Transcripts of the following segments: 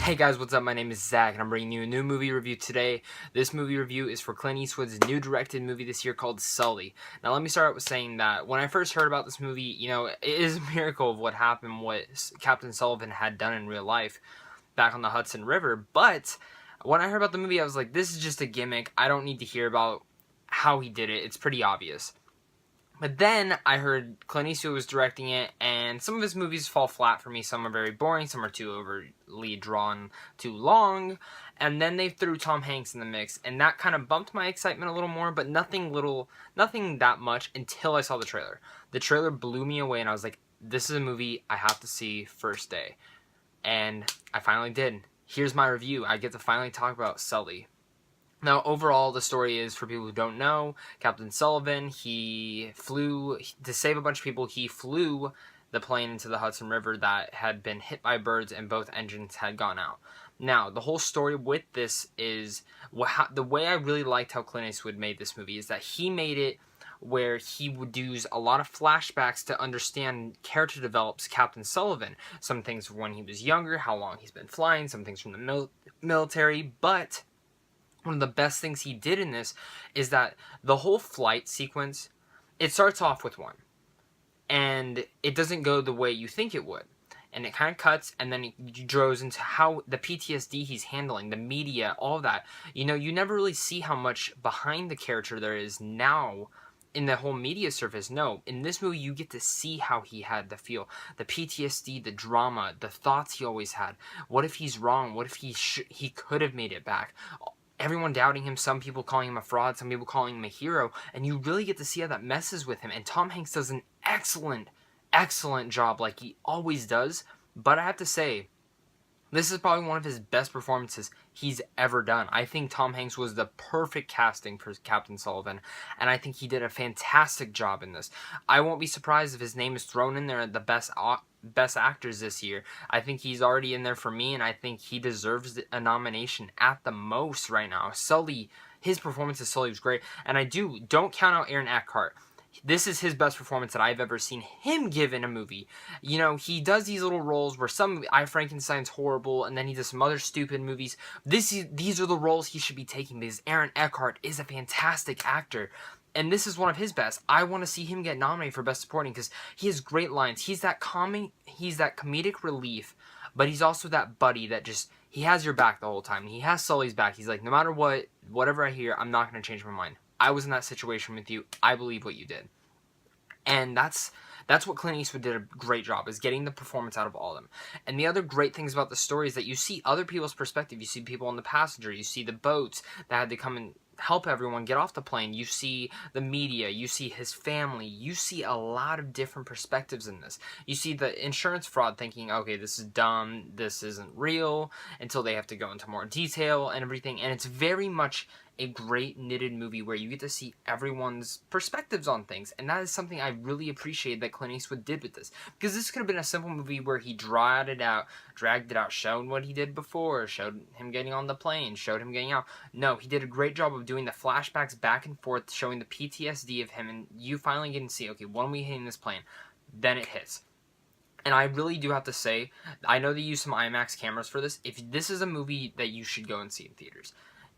Hey guys, what's up? My name is Zach, and I'm bringing you a new movie review today. This movie review is for Clint Eastwood's new directed movie this year called Sully. Now, let me start out with saying that when I first heard about this movie, it is a miracle of what happened, what Captain Sullivan had done in real life back on the Hudson River. But when I heard about the movie, I was like, this is just a gimmick. I don't need to hear about how he did it. It's pretty obvious. But then I heard Clint Eastwood was directing it, and some of his movies fall flat for me. Some are very boring, some are too overly drawn, too long, and then they threw Tom Hanks in the mix, and that kind of bumped my excitement a little more, but nothing that much until I saw the trailer. The trailer blew me away, and I was like, this is a movie I have to see first day. And I finally did. Here's my review. I get to finally talk about Sully. Now, overall, the story is, for people who don't know, Captain Sullivan, he flew, to save a bunch of people, he flew the plane into the Hudson River that had been hit by birds and both engines had gone out. Now, the whole story with this is, the way I really liked how Clint Eastwood made this movie is that he made it where he would use a lot of flashbacks to understand character develops Captain Sullivan. Some things from when he was younger, how long he's been flying, some things from the military, but one of the best things he did in this is that the whole flight sequence, it starts off with one, and it doesn't go the way you think it would. And it kind of cuts, and then it goes into how the PTSD he's handling, the media, all that. You never really see how much behind the character there is now in the whole media surface. No, in this movie, you get to see how he had to feel. The PTSD, the drama, the thoughts he always had. What if he's wrong? What if he could have made it back? Everyone doubting him, some people calling him a fraud, some people calling him a hero, and you really get to see how that messes with him. And Tom Hanks does an excellent job, like he always does. But I have to say, this is probably one of his best performances he's ever done. I think Tom Hanks was the perfect casting for Captain Sullivan, and I think he did a fantastic job in this. I won't be surprised if his name is thrown in there at the best actors this year. I think he's already in there for me, and I think he deserves a nomination at the most right now. Sully, his performance as Sully was great, and don't count out Aaron Eckhart. This is his best performance that I've ever seen him give in a movie. He does these little roles where Frankenstein's horrible, and then he does some other stupid movies. These are the roles he should be taking, because Aaron Eckhart is a fantastic actor. And this is one of his best. I want to see him get nominated for Best Supporting because he has great lines. He's that comedic relief, but he's also that buddy that he has your back the whole time. He has Sully's back. He's like, no matter what, whatever I hear, I'm not going to change my mind. I was in that situation with you. I believe what you did. And that's what Clint Eastwood did a great job, is getting the performance out of all of them. And the other great things about the story is that you see other people's perspective. You see people on the passenger. You see the boats that had to come and help everyone get off the plane. You see the media. You see his family. You see a lot of different perspectives in this. You see the insurance fraud thinking, okay, this is dumb, this isn't real, until they have to go into more detail and everything. And it's very much a great knitted movie where you get to see everyone's perspectives on things, and that is something I really appreciate that Clint Eastwood did with this, because this could have been a simple movie where he dragged it out, showed what he did before, showed him getting on the plane, showed him getting out. No, he did a great job of doing the flashbacks back and forth, showing the PTSD of him, and you finally get to see, okay, when we hitting this plane, then it hits. And I really do have to say, I know they use some IMAX cameras for this. If this is a movie that you should go and see in theaters.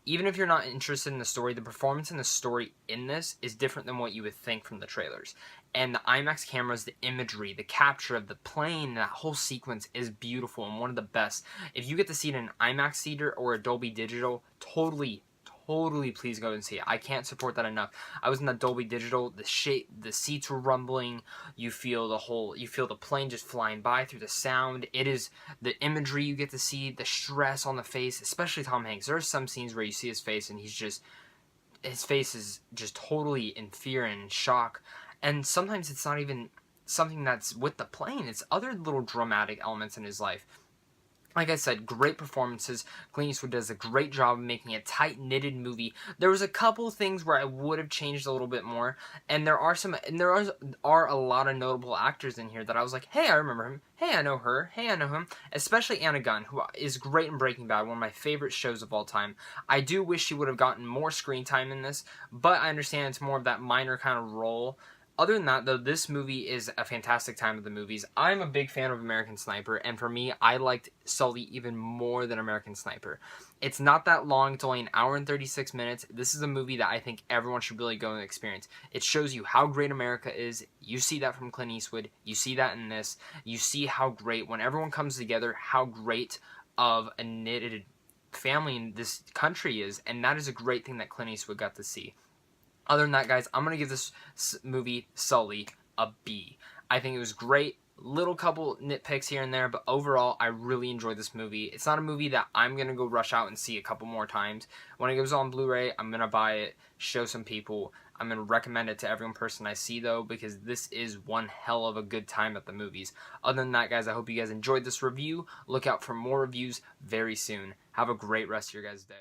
Even if you're not interested in the story, the performance and the story in this is different than what you would think from the trailers. And the IMAX cameras, the imagery, the capture of the plane, that whole sequence is beautiful and one of the best. If you get to see it in an IMAX theater or a Dolby Digital, totally please go and see it. I can't support that enough. I was in the Dolby Digital, the seats were rumbling, you feel the plane just flying by through the sound. It is the imagery you get to see, the stress on the face, especially Tom Hanks. There are some scenes where you see his face and his face is just totally in fear and in shock. And sometimes it's not even something that's with the plane, it's other little dramatic elements in his life. Like I said, great performances. Clint Eastwood does a great job of making a tight-knitted movie. There was a couple things where I would have changed a little bit more, and there are a lot of notable actors in here that I was like, hey, I remember him. Hey, I know her. Hey, I know him. Especially Anna Gunn, who is great in Breaking Bad, one of my favorite shows of all time. I do wish she would have gotten more screen time in this, but I understand it's more of that minor kind of role. Other than that, though, this movie is a fantastic time at the movies. I'm a big fan of American Sniper, and for me, I liked Sully even more than American Sniper. It's not that long. It's only an hour and 36 minutes. This is a movie that I think everyone should really go and experience. It shows you how great America is. You see that from Clint Eastwood. You see that in this. You see how great, when everyone comes together, how great of a knitted family in this country is, and that is a great thing that Clint Eastwood got to see. Other than that, guys, I'm going to give this movie, Sully, a B. I think it was great. Little couple nitpicks here and there, but overall, I really enjoyed this movie. It's not a movie that I'm going to go rush out and see a couple more times. When it goes on Blu-ray, I'm going to buy it, show some people. I'm going to recommend it to every person I see, though, because this is one hell of a good time at the movies. Other than that, guys, I hope you guys enjoyed this review. Look out for more reviews very soon. Have a great rest of your guys' day.